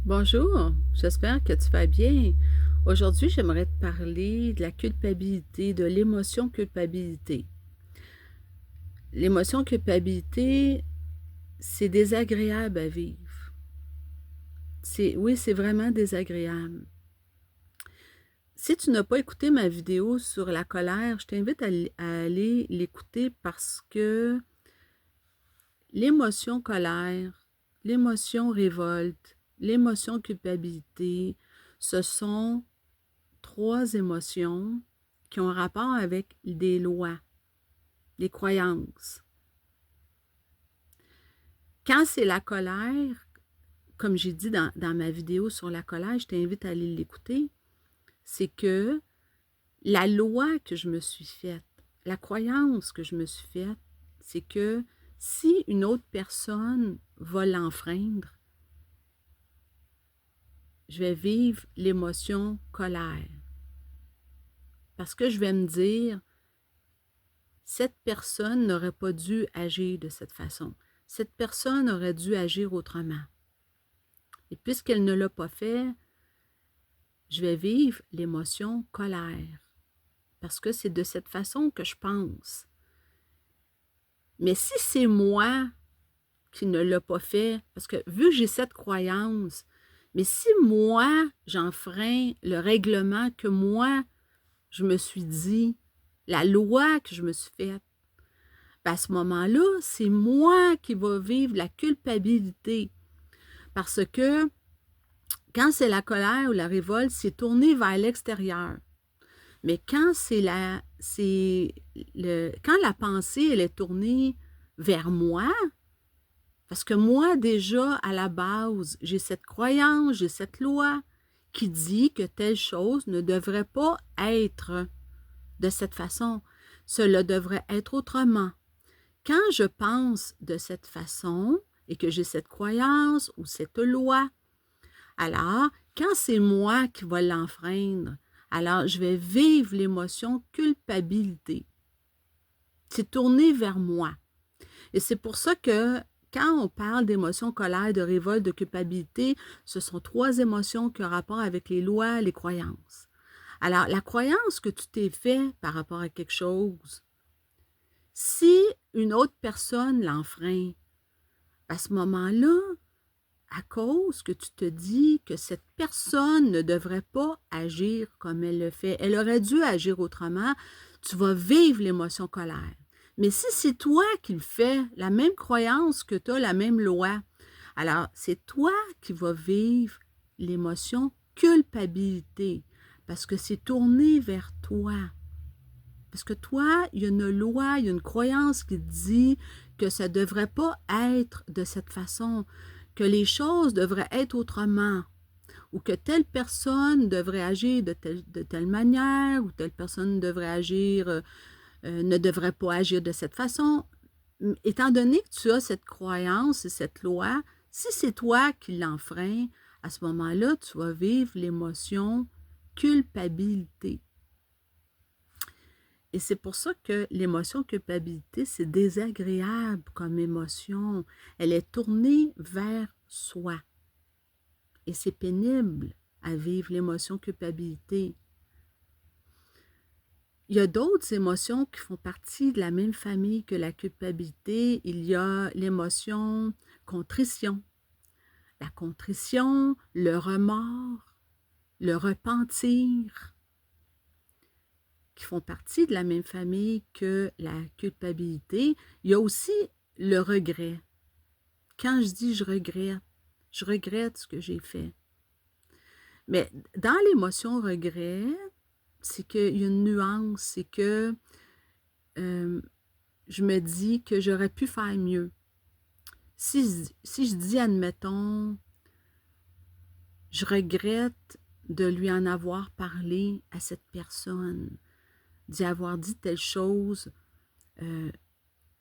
Bonjour, j'espère que tu vas bien. Aujourd'hui, j'aimerais te parler de la culpabilité, de l'émotion culpabilité. L'émotion culpabilité, c'est désagréable à vivre. Oui, c'est vraiment désagréable. Si tu n'as pas écouté ma vidéo sur la colère, je t'invite à aller l'écouter parce que l'émotion colère, l'émotion révolte, l'émotion culpabilité, ce sont trois émotions qui ont rapport avec des lois, des croyances. Quand c'est la colère, comme j'ai dit dans ma vidéo sur la colère, je t'invite à aller l'écouter, c'est que la loi que je me suis faite, la croyance que je me suis faite, c'est que si une autre personne va l'enfreindre, je vais vivre l'émotion colère. Parce que je vais me dire, cette personne n'aurait pas dû agir de cette façon. Cette personne aurait dû agir autrement. Et puisqu'elle ne l'a pas fait, je vais vivre l'émotion colère. Parce que c'est de cette façon que je pense. Mais si c'est moi qui ne l'a pas fait, parce que vu que j'ai cette croyance, mais si moi, j'enfreins le règlement que moi, je me suis dit, la loi que je me suis faite, ben à ce moment-là, c'est moi qui vais vivre la culpabilité. Parce que quand c'est la colère ou la révolte, c'est tourné vers l'extérieur. Mais quand la pensée, elle est tournée vers moi, parce que moi, déjà, à la base, j'ai cette croyance, j'ai cette loi qui dit que telle chose ne devrait pas être de cette façon. Cela devrait être autrement. Quand je pense de cette façon et que j'ai cette croyance ou cette loi, alors, quand c'est moi qui vais l'enfreindre, alors je vais vivre l'émotion culpabilité. C'est tourné vers moi. Et c'est pour ça que quand on parle d'émotion colère, de révolte, de culpabilité, ce sont trois émotions qui ont rapport avec les lois, les croyances. Alors, la croyance que tu t'es fait par rapport à quelque chose, si une autre personne l'enfreint, à ce moment-là, à cause que tu te dis que cette personne ne devrait pas agir comme elle le fait, elle aurait dû agir autrement, tu vas vivre l'émotion colère. Mais si c'est toi qui le fais, la même croyance que tu as, la même loi, alors c'est toi qui vas vivre l'émotion culpabilité parce que c'est tourné vers toi. Parce que toi, il y a une loi, il y a une croyance qui dit que ça ne devrait pas être de cette façon, que les choses devraient être autrement, ou que telle personne devrait agir de telle manière, ou telle personne devrait agir, ne devrait pas agir de cette façon. Étant donné que tu as cette croyance et cette loi, si c'est toi qui l'enfreins, à ce moment-là, tu vas vivre l'émotion culpabilité. Et c'est pour ça que l'émotion culpabilité, c'est désagréable comme émotion. Elle est tournée vers soi. Et c'est pénible à vivre l'émotion culpabilité. Il y a d'autres émotions qui font partie de la même famille que la culpabilité. Il y a l'émotion contrition. La contrition, le remords, le repentir, qui font partie de la même famille que la culpabilité. Il y a aussi le regret. Quand je dis je regrette ce que j'ai fait. Mais dans l'émotion regret, c'est qu'il y a une nuance, c'est que euh, je me dis que j'aurais pu faire mieux. Si je dis, admettons, je regrette de lui en avoir parlé à cette personne, d'y avoir dit telle chose, euh,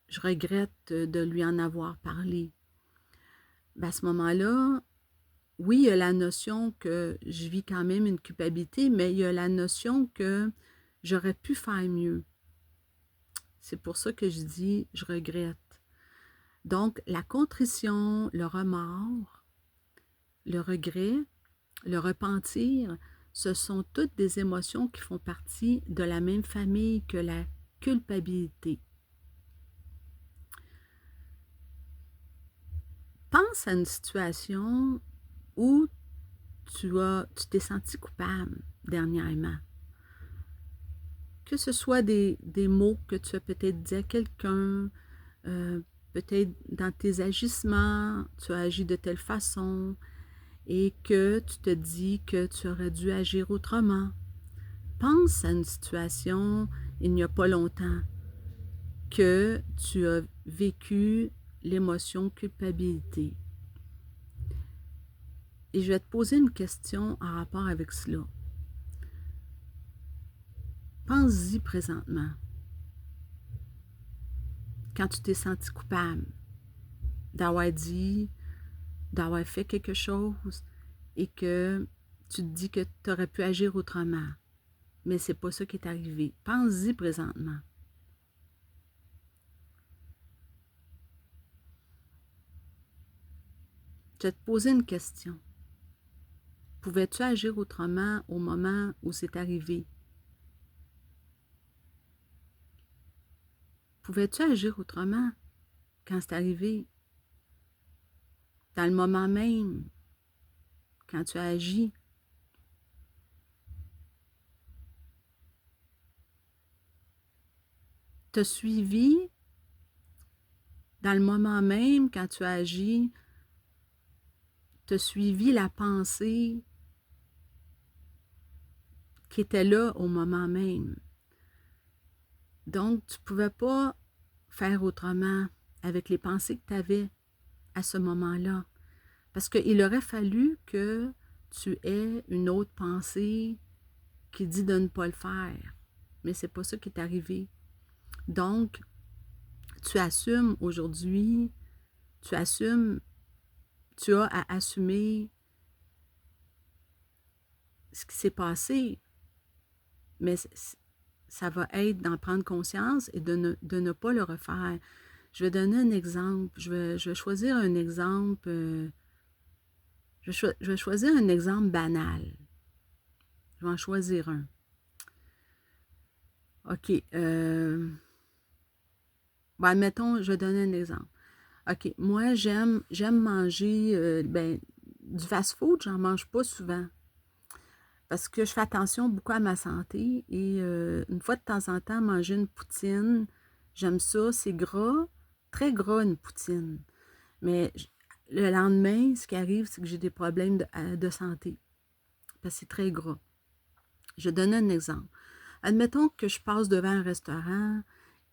je regrette de lui en avoir parlé. Ben à ce moment-là, oui, il y a la notion que je vis quand même une culpabilité, mais il y a la notion que j'aurais pu faire mieux. C'est pour ça que je dis je regrette. Donc, la contrition, le remords, le regret, le repentir, ce sont toutes des émotions qui font partie de la même famille que la culpabilité. Pense à une situation où tu t'es senti coupable dernièrement. Que ce soit des mots que tu as peut-être dit à quelqu'un, peut-être dans tes agissements, tu as agi de telle façon et que tu te dis que tu aurais dû agir autrement. Pense à une situation il n'y a pas longtemps que tu as vécu l'émotion culpabilité. Et je vais te poser une question en rapport avec cela. Pense-y présentement. Quand tu t'es senti coupable d'avoir dit, d'avoir fait quelque chose et que tu te dis que tu aurais pu agir autrement. Mais c'est pas ça qui est arrivé. Pense-y présentement. Je vais te poser une question. Pouvais-tu agir autrement au moment où c'est arrivé? Pouvais-tu agir autrement quand c'est arrivé? Dans le moment même, quand tu as agi? T'as suivi dans le moment même, quand tu as agi, t'as suivi la pensée qui était là au moment même. Donc, tu ne pouvais pas faire autrement avec les pensées que tu avais à ce moment-là. Parce qu'il aurait fallu que tu aies une autre pensée qui dit de ne pas le faire. Mais c'est pas ça qui est arrivé. Donc, tu assumes aujourd'hui, tu as à assumer ce qui s'est passé. Mais ça va être d'en prendre conscience et de ne pas le refaire. Je vais donner un exemple. Je vais choisir un exemple. Je vais choisir un exemple banal. Je vais en choisir un. OK. Bon, admettons, je vais donner un exemple. OK. Moi, j'aime manger du fast-food. J'en mange pas souvent. Parce que je fais attention beaucoup à ma santé. Et une fois de temps en temps, manger une poutine, j'aime ça. C'est gras. Très gras, une poutine. Mais le lendemain, ce qui arrive, c'est que j'ai des problèmes de santé. Parce que c'est très gras. Je donne un exemple. Admettons que je passe devant un restaurant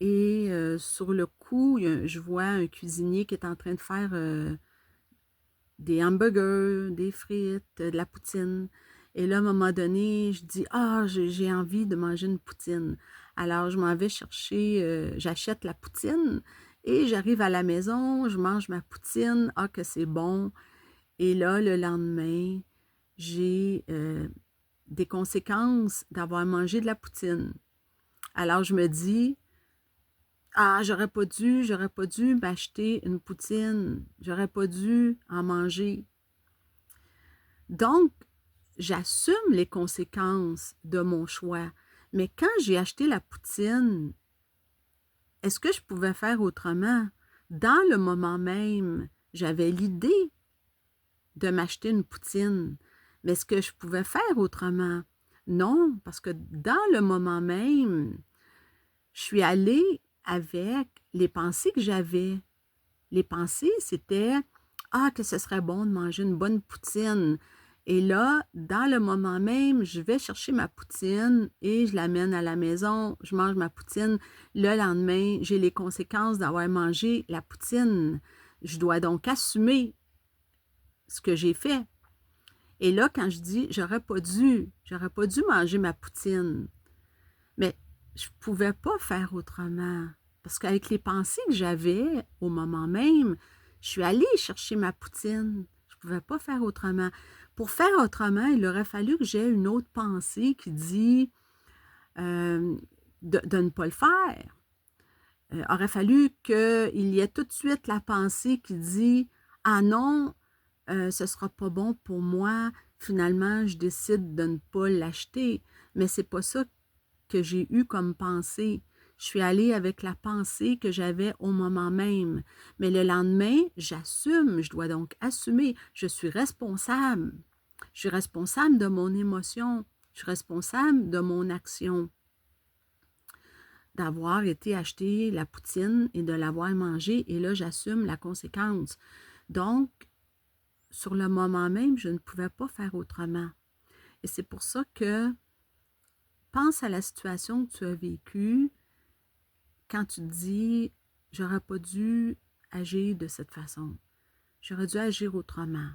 et sur le coup, je vois un cuisinier qui est en train de faire des hamburgers, des frites, de la poutine. Et là, à un moment donné, je dis, j'ai envie de manger une poutine. Alors, je m'en vais chercher, j'achète la poutine et j'arrive à la maison, je mange ma poutine, que c'est bon. Et là, le lendemain, j'ai des conséquences d'avoir mangé de la poutine. Alors, je me dis, j'aurais pas dû m'acheter une poutine. J'aurais pas dû en manger. Donc, j'assume les conséquences de mon choix. Mais quand j'ai acheté la poutine, est-ce que je pouvais faire autrement? Dans le moment même, j'avais l'idée de m'acheter une poutine. Mais est-ce que je pouvais faire autrement? Non, parce que dans le moment même, je suis allée avec les pensées que j'avais. Les pensées, c'était que ce serait bon de manger une bonne poutine. Et là, dans le moment même, je vais chercher ma poutine et je l'amène à la maison, je mange ma poutine. Le lendemain, j'ai les conséquences d'avoir mangé la poutine. Je dois donc assumer ce que j'ai fait. Et là, quand je dis j'aurais pas dû manger ma poutine, mais je pouvais pas faire autrement. Parce qu'avec les pensées que j'avais au moment même, je suis allée chercher ma poutine. Je pouvais pas faire autrement. Pour faire autrement, il aurait fallu que j'aie une autre pensée qui dit de ne pas le faire. Aurait fallu qu'il y ait tout de suite la pensée qui dit « Ah non, ce ne sera pas bon pour moi, finalement, je décide de ne pas l'acheter. Mais c'est pas ça que j'ai eu comme pensée. Je suis allée avec la pensée que j'avais au moment même. Mais le lendemain, j'assume, je dois donc assumer, je suis responsable. Je suis responsable de mon émotion. Je suis responsable de mon action. D'avoir été acheter la poutine et de l'avoir mangée, et là, j'assume la conséquence. Donc, sur le moment même, je ne pouvais pas faire autrement. Et c'est pour ça que pense à la situation que tu as vécue quand tu te dis « j'aurais pas dû agir de cette façon. J'aurais dû agir autrement. »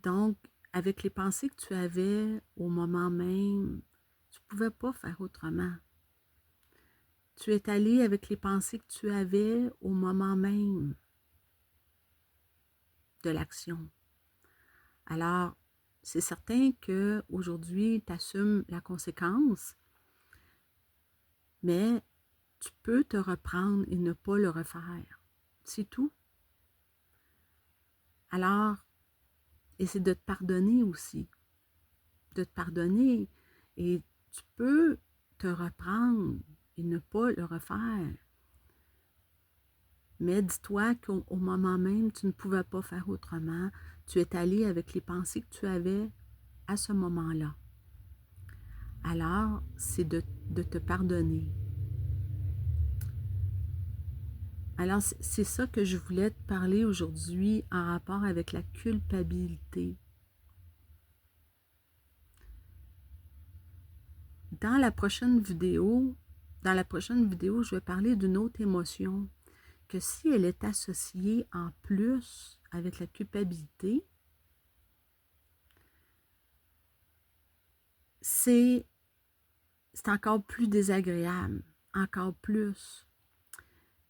Donc, avec les pensées que tu avais au moment même, tu ne pouvais pas faire autrement. Tu es allé avec les pensées que tu avais au moment même de l'action. Alors, c'est certain qu'aujourd'hui, tu assumes la conséquence, mais tu peux te reprendre et ne pas le refaire. C'est tout. Alors, essaie de te pardonner aussi. De te pardonner. Et tu peux te reprendre et ne pas le refaire. Mais dis-toi qu'au moment même, tu ne pouvais pas faire autrement. Tu es allé avec les pensées que tu avais à ce moment-là. Alors, c'est de te pardonner. Alors, c'est ça que je voulais te parler aujourd'hui en rapport avec la culpabilité. Dans la prochaine vidéo, je vais parler d'une autre émotion que si elle est associée en plus avec la culpabilité, c'est encore plus désagréable, encore plus.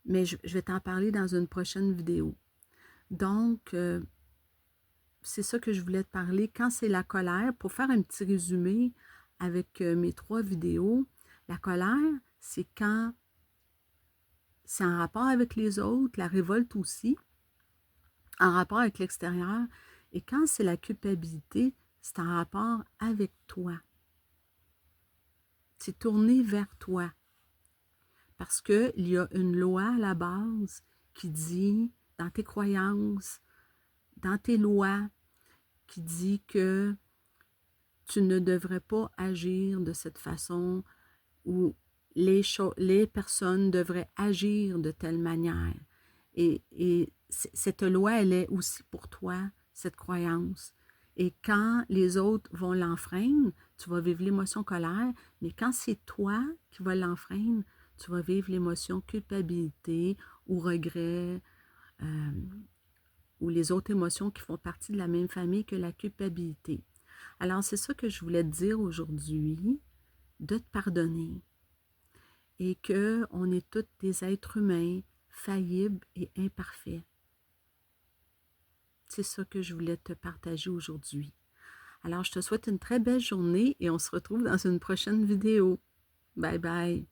Mais je vais t'en parler dans une prochaine vidéo. Donc, c'est ça que je voulais te parler. Quand c'est la colère, pour faire un petit résumé avec mes 3 vidéos, la colère, c'est quand c'est en rapport avec les autres, la révolte aussi, en rapport avec l'extérieur. Et quand c'est la culpabilité, c'est en rapport avec toi. C'est tourné vers toi. Parce qu'il y a une loi à la base qui dit, dans tes croyances, dans tes lois, qui dit que tu ne devrais pas agir de cette façon ou les personnes devraient agir de telle manière. Et cette loi, elle est aussi pour toi, cette croyance. Et quand les autres vont l'enfreindre, tu vas vivre l'émotion colère, mais quand c'est toi qui vas l'enfreindre, tu vas vivre l'émotion culpabilité ou regret ou les autres émotions qui font partie de la même famille que la culpabilité. Alors, c'est ça que je voulais te dire aujourd'hui, de te pardonner et qu'on est tous des êtres humains faillibles et imparfaits. C'est ça que je voulais te partager aujourd'hui. Alors, je te souhaite une très belle journée et on se retrouve dans une prochaine vidéo. Bye bye!